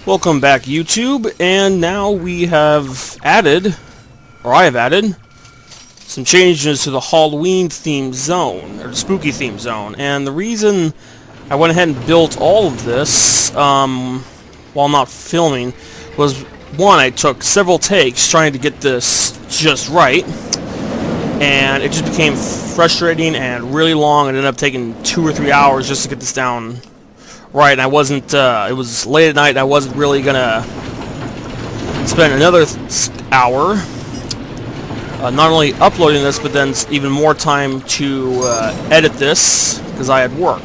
Welcome back, YouTube, and now we have added, or I have added, some changes to the Halloween theme zone, or the spooky theme zone, and the reason I went ahead and built all of this, while not filming, was, one, I took several takes trying to get this just right, and it just became frustrating and really long, and ended up taking 2 or 3 hours just to get this down right, and I wasn't, it was late at night, and I wasn't really gonna spend another hour not only uploading this, but then even more time to edit this, because I had work.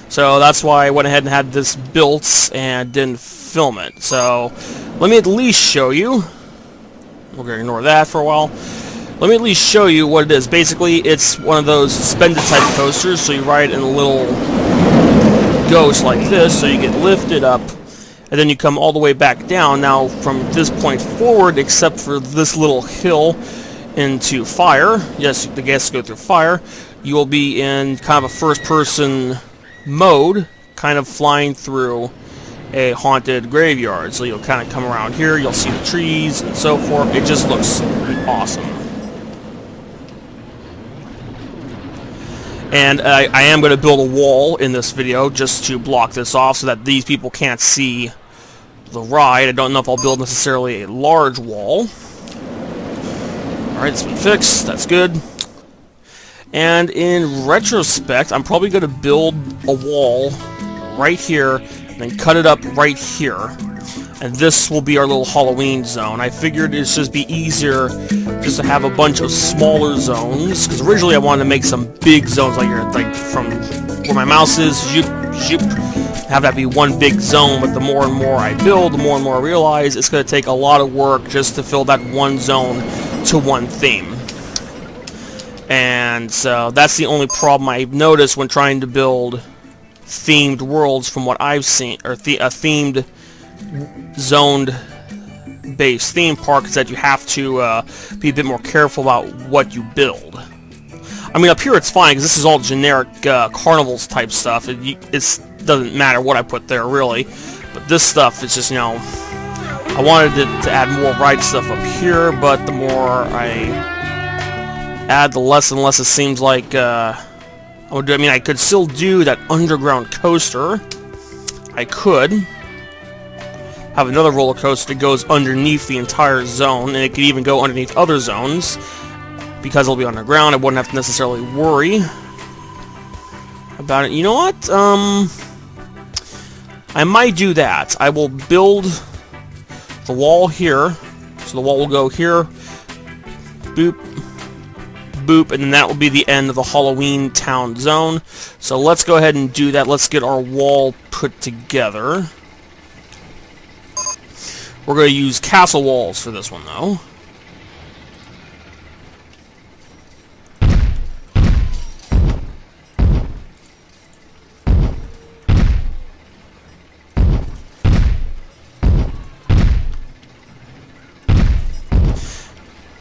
So that's why I went ahead and had this built and didn't film it. So let me at least show you. We're going to ignore that for a while. Let me at least show you what it is. Basically, it's one of those suspended type coasters, so you ride in a little ghost like this, so you get lifted up, and then you come all the way back down. Now, from this point forward, except for this little hill into fire, yes, the guests go through fire, you will be in kind of a first-person mode, kind of flying through a haunted graveyard. So you'll kind of come around here, you'll see the trees and so forth. It just looks awesome. And I am going to build a wall in this video just to block this off so that these people can't see the ride. I don't know if I'll build necessarily a large wall. Alright, it's been fixed. That's good. And in retrospect, I'm probably going to build a wall right here and then cut it up right here. And this will be our little Halloween zone. I figured it'd just be easier just to have a bunch of smaller zones, because originally I wanted to make some big zones like from where my mouse is, zoop, zoop, have that be one big zone. But the more and more I build, the more and more I realize it's going to take a lot of work just to fill that one zone to one theme. And so that's the only problem I've noticed when trying to build themed worlds from what I've seen, or a themed zoned based theme park, is that you have to be a bit more careful about what you build. I mean, up here it's fine because this is all generic carnivals type stuff. It doesn't matter what I put there really, but this stuff is just, you know, I wanted to add more ride stuff up here, but the more I add, the less and less it seems like I would do. I mean, I could still do that underground coaster. I could have another roller coaster that goes underneath the entire zone, and it could even go underneath other zones. Because it'll be underground, I wouldn't have to necessarily worry about it. You know what? I might do that. I will build the wall here. So the wall will go here. Boop. Boop. And then that will be the end of the Halloween town zone. So let's go ahead and do that. Let's get our wall put together. We're going to use castle walls for this one, though.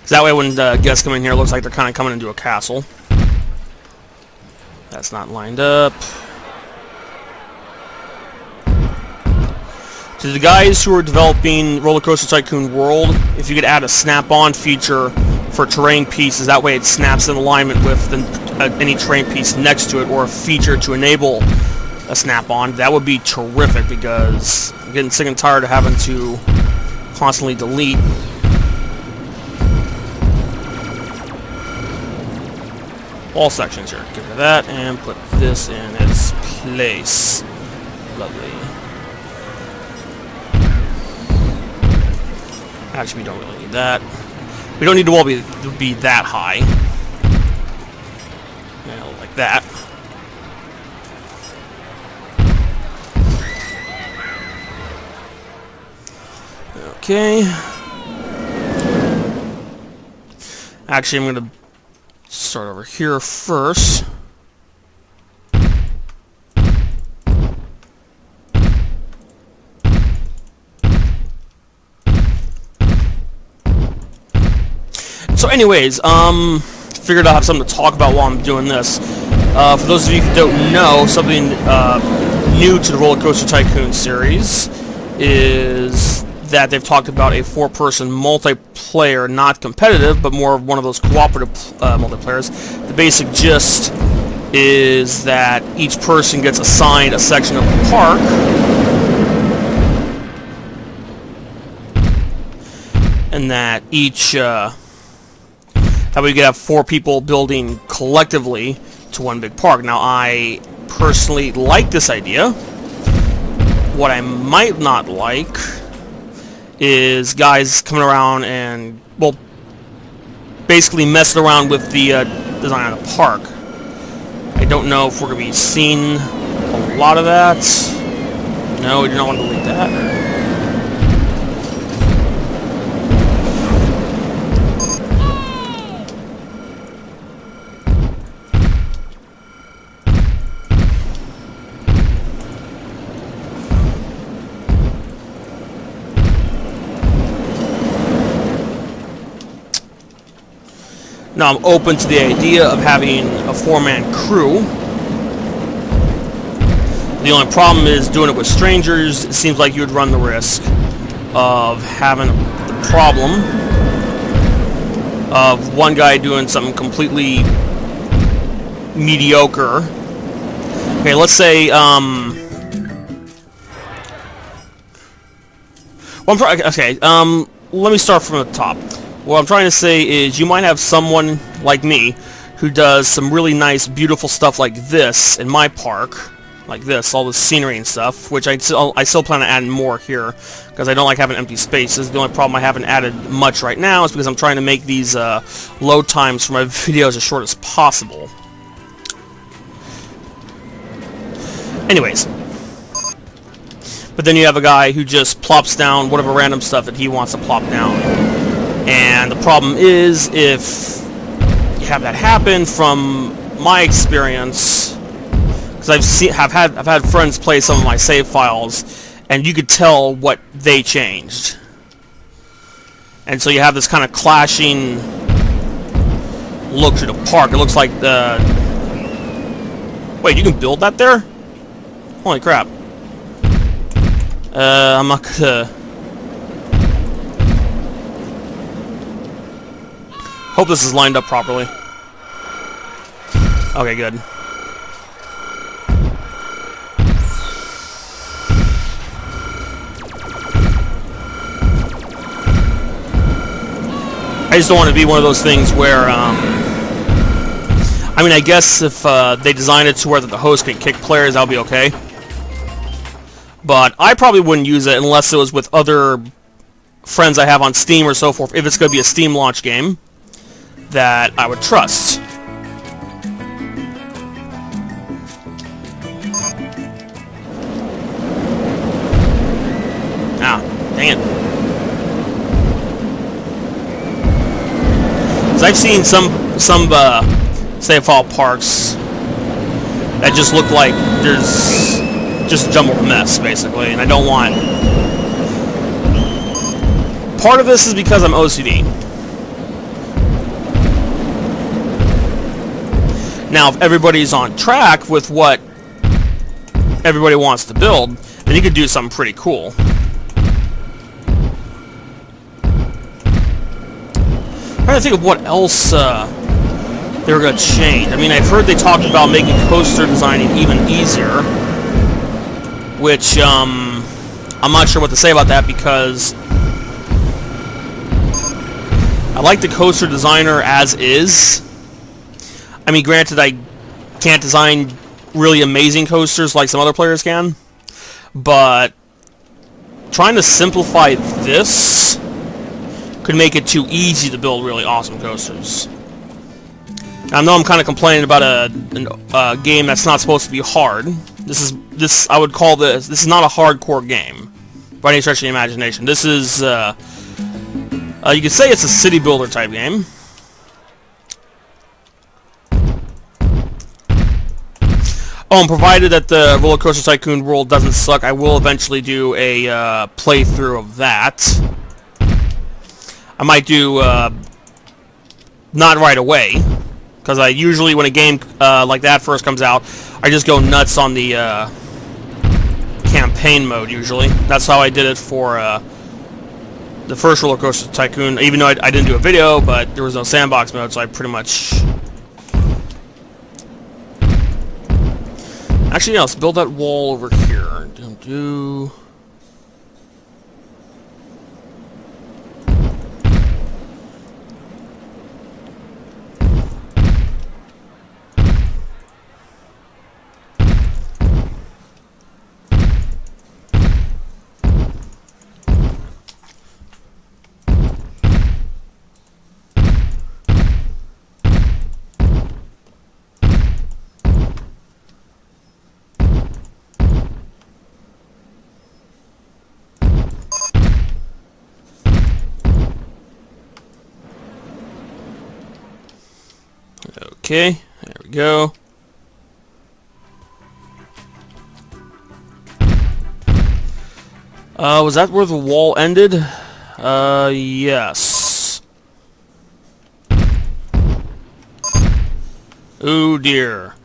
That way when guests come in here, it looks like they're kind of coming into a castle. That's not lined up. To the guys who are developing RollerCoaster Tycoon World, if you could add a snap-on feature for terrain pieces, that way it snaps in alignment with any terrain piece next to it, or a feature to enable a snap-on, that would be terrific, because I'm getting sick and tired of having to constantly delete all sections here. Get rid of that and put this in its place. Lovely. Actually, we don't really need that. We don't need the wall to be that high. Yeah, like that. Okay. Actually, I'm going to start over here first. So anyways, figured I'll have something to talk about while I'm doing this. For those of you who don't know, something new to the RollerCoaster Tycoon series is that they've talked about a 4-person multiplayer, not competitive, but more of one of those cooperative multiplayers. The basic gist is that each person gets assigned a section of the park, and that each that way you could have 4 people building collectively to one big park. Now, I personally like this idea. What I might not like is guys coming around and, well, basically messing around with the design of the park. I don't know if we're going to be seeing a lot of that. No, we do not want to delete that. Now, I'm open to the idea of having a 4-man crew. The only problem is doing it with strangers. It seems like you would run the risk of having the problem of one guy doing something completely mediocre. Okay, let's say, let me start from the top. What I'm trying to say is you might have someone like me who does some really nice, beautiful stuff like this in my park, like this, all the scenery and stuff, which I still plan on adding more here, because I don't like having empty spaces. The only problem I haven't added much right now is because I'm trying to make these load times for my videos as short as possible. Anyways. But then you have a guy who just plops down whatever random stuff that he wants to plop down. And the problem is, if you have that happen, from my experience, because I've had friends play some of my save files, and you could tell what they changed. And so you have this kind of clashing look to the park. It looks like the... Wait, you can build that there? Holy crap. I'm not gonna... Hope this is lined up properly. Okay, good. I just don't want to be one of those things where, I mean, I guess if they design it to where the host can kick players, that'll be okay. But I probably wouldn't use it unless it was with other friends I have on Steam or so forth, if it's going to be a Steam launch game that I would trust. Ah, dang it. Because I've seen some save file parks that just look like there's just a jumbled mess, basically, and I don't want... Part of this is because I'm OCD. Now, if everybody's on track with what everybody wants to build, then you could do something pretty cool. I'm trying to think of what else they were going to change. I mean, I've heard they talked about making coaster designing even easier, which I'm not sure what to say about that, because I like the coaster designer as is. I mean, granted, I can't design really amazing coasters like some other players can, but trying to simplify this could make it too easy to build really awesome coasters. Now, I know I'm kind of complaining about a game that's not supposed to be hard. I would call this is not a hardcore game by any stretch of the imagination. This is you could say it's a city builder type game. Oh, and provided that the RollerCoaster Tycoon world doesn't suck, I will eventually do a playthrough of that. I might do not right away, because I usually, when a game like that first comes out, I just go nuts on the campaign mode usually. That's how I did it for the first RollerCoaster Tycoon, even though I didn't do a video, but there was no sandbox mode, so I pretty much... Actually, yeah, let's build that wall over here. Do... Okay, there we go. Was that where the wall ended? Yes. Oh dear.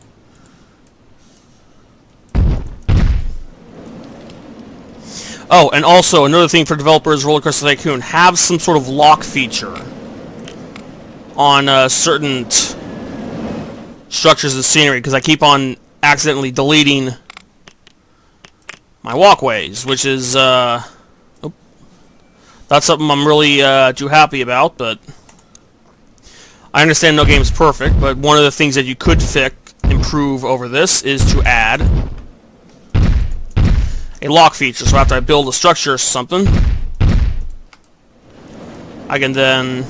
Oh, and also another thing for developers, RollerCoaster Tycoon, have some sort of lock feature on certain structures and scenery, because I keep on accidentally deleting my walkways, which is that's something I'm really too happy about. But I understand no game's perfect, but one of the things that you could improve over this is to add a lock feature. So after I build a structure or something, I can then,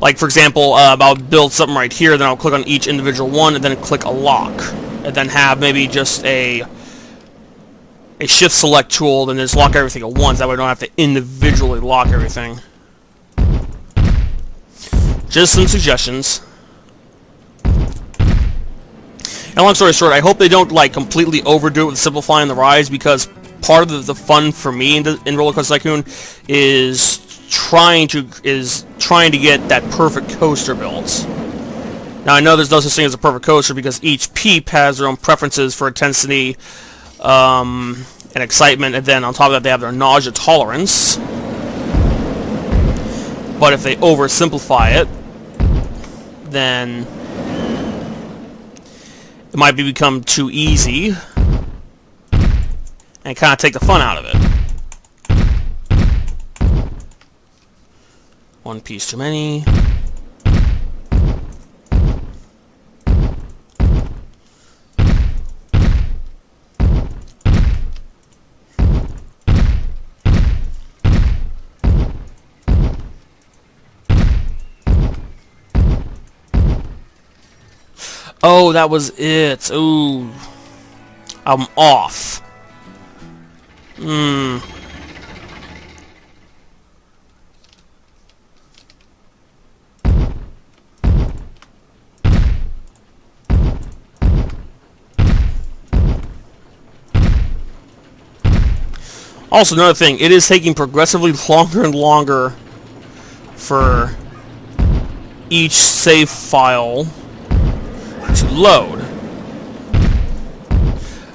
like for example, I'll build something right here, then I'll click on each individual one, and then click a lock, and then have maybe just a shift select tool, then just lock everything at once. That way I don't have to individually lock everything. Just some suggestions. And long story short, I hope they don't like completely overdo it with simplifying the rides, because part of the fun for me in RollerCoaster Tycoon is trying to get that perfect coaster built. Now I know there's no such thing as a perfect coaster, because each peep has their own preferences for intensity and excitement, and then on top of that they have their nausea tolerance. But if they oversimplify it, then it might become too easy and kind of take the fun out of it. One piece too many. Oh, that was it. Ooh. I'm off. Also, another thing, it is taking progressively longer and longer for each save file to load.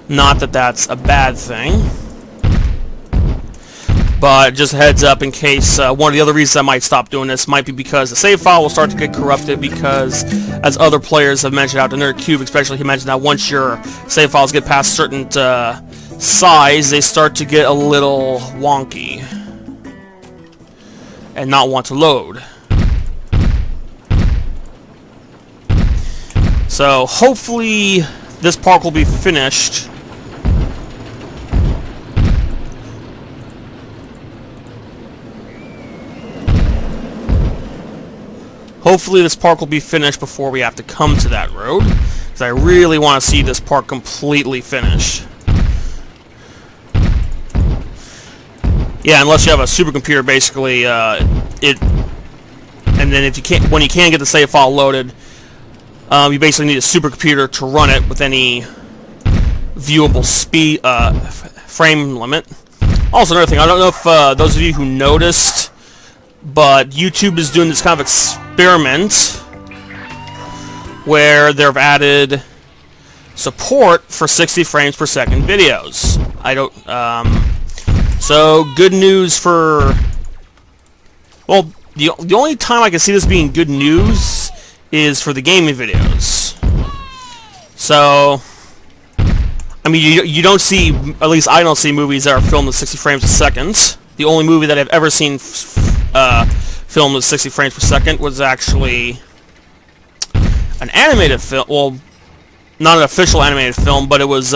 Not that that's a bad thing, but just a heads up in case one of the other reasons I might stop doing this might be because the save file will start to get corrupted, because as other players have mentioned out to NerdCube, especially, he mentioned that once your save files get past certain size, they start to get a little wonky and not want to load. So hopefully this park will be finished before we have to come to that road, because I really want to see this park completely finished. Yeah, unless you have a supercomputer, basically, and then if you can't, when you can get the save file loaded, you basically need a supercomputer to run it with any viewable speed frame limit. Also, another thing, I don't know if those of you who noticed, but YouTube is doing this kind of experiment where they've added support for 60 frames per second videos. I don't, so good news for, well, the only time I can see this being good news is for the gaming videos. So, I mean, you don't see, at least I don't see movies that are filmed at 60 frames a second. The only movie that I've ever seen filmed at 60 frames per second was actually an animated film. Well, not an official animated film, but it was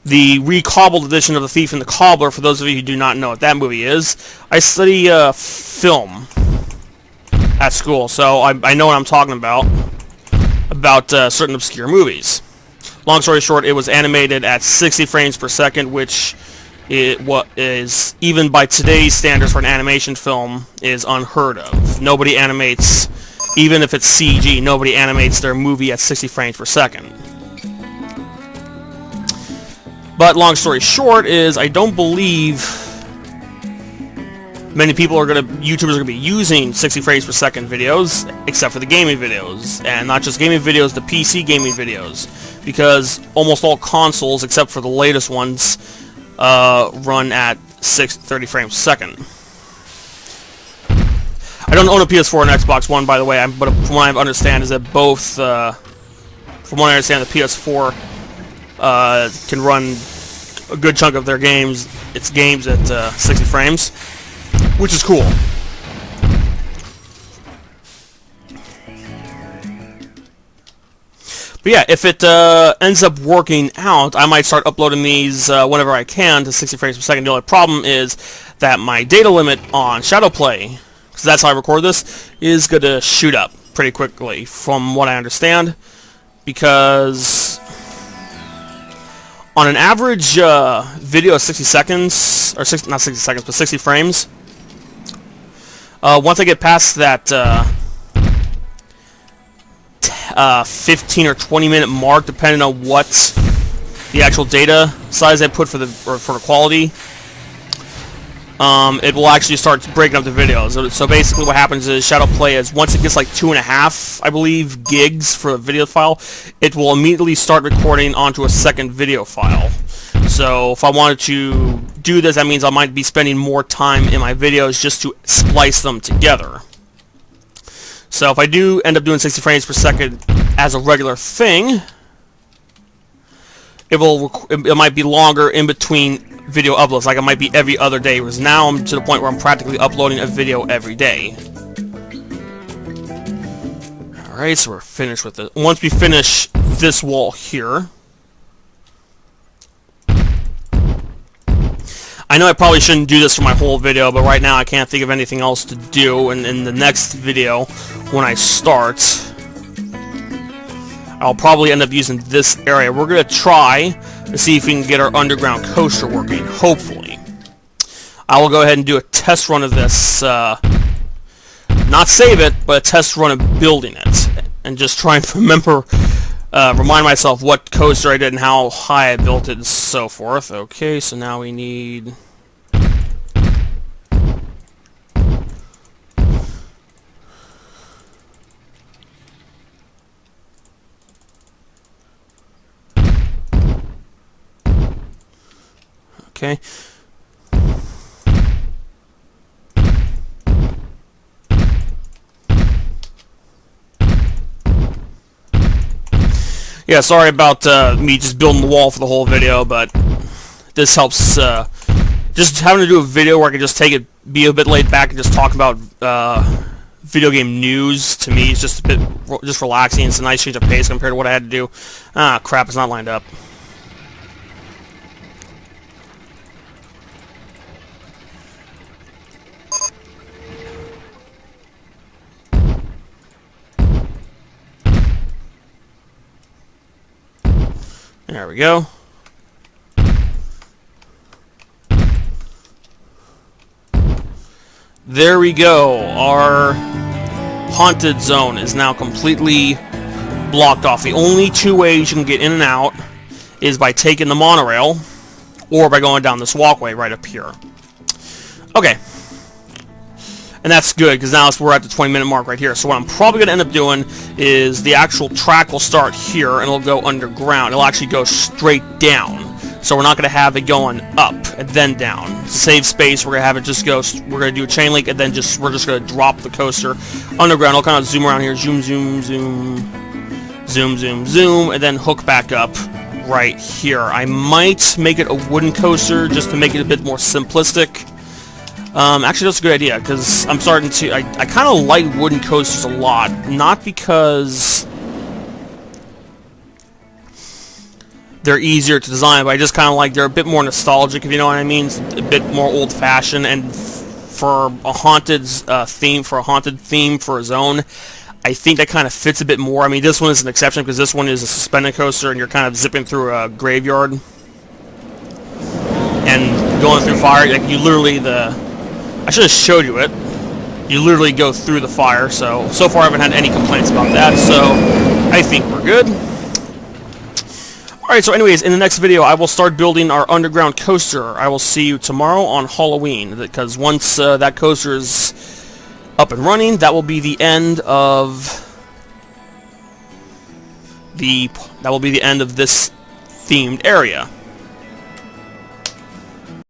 the recobbled edition of The Thief and the Cobbler. For those of you who do not know what that movie is, I study film at school, so I know what I'm talking about certain obscure movies. Long story short, it was animated at 60 frames per second, which is, even by today's standards for an animation film, is unheard of. Nobody animates, even if it's CG, nobody animates their movie at 60 frames per second. But long story short is, I don't believe many people YouTubers are gonna be using 60 frames per second videos, except for the gaming videos, and not just gaming videos, the PC gaming videos, because almost all consoles, except for the latest ones, run at 30 frames a second. I don't own a PS4 and Xbox One, by the way, but from what I understand is that both, from what I understand, the PS4 can run a good chunk of its games at 60 frames, which is cool. But yeah, if it ends up working out, I might start uploading these whenever I can to 60 frames per second. The only problem is that my data limit on Shadowplay, because that's how I record this, is going to shoot up pretty quickly, from what I understand, because on an average video of 60 seconds, or not 60 seconds, but 60 frames, once I get past that 15 or 20 minute mark, depending on what the actual data size I put for the quality, it will actually start breaking up the videos. So basically what happens is Shadowplay is, once it gets like 2.5, I believe, gigs for a video file, it will immediately start recording onto a second video file. So if I wanted to do this, that means I might be spending more time in my videos just to splice them together. So if I do end up doing 60 frames per second as a regular thing, it might be longer in between video uploads. Like, it might be every other day, whereas now I'm to the point where I'm practically uploading a video every day. Alright, so we're finished with it. Once we finish this wall here, I know I probably shouldn't do this for my whole video, but right now I can't think of anything else to do, and in the next video, when I start, I'll probably end up using this area. We're going to try to see if we can get our underground coaster working, hopefully. I will go ahead and do a test run of this, not save it, but a test run of building it, and just try and remind myself what coaster I did and how high I built it and so forth. Okay, so now we need... Okay. Yeah, sorry about me just building the wall for the whole video, but this helps, just having to do a video where I can just be a bit laid back and just talk about video game news, to me, is just a bit relaxing. It's a nice change of pace compared to what I had to do. Ah, crap, it's not lined up. There we go. There we go. Our haunted zone is now completely blocked off. The only two ways you can get in and out is by taking the monorail or by going down this walkway right up here. Okay. And that's good, because now we're at the 20-minute mark right here. So what I'm probably going to end up doing is the actual track will start here, and it'll go underground. It'll actually go straight down. So we're not going to have it going up and then down. To save space, we're going to have it just go, we're going to do a chain link, and then we're just going to drop the coaster underground. I'll kind of zoom around here, zoom, zoom, zoom, zoom, zoom, zoom, and then hook back up right here. I might make it a wooden coaster just to make it a bit more simplistic. Actually, that's a good idea, because I'm starting to... I kind of like wooden coasters a lot. Not because they're easier to design, but I just kind of like... They're a bit more nostalgic, if you know what I mean. It's a bit more old-fashioned, and for a haunted theme, for a zone, I think that kind of fits a bit more. I mean, this one is an exception, because this one is a suspended coaster, and you're kind of zipping through a graveyard. And going through fire, like, you literally... I should have showed you it. You literally go through the fire, so far I haven't had any complaints about that, so I think we're good. Alright, so anyways, in the next video I will start building our underground coaster. I will see you tomorrow on Halloween, because once that coaster is up and running, that will be the end of this themed area.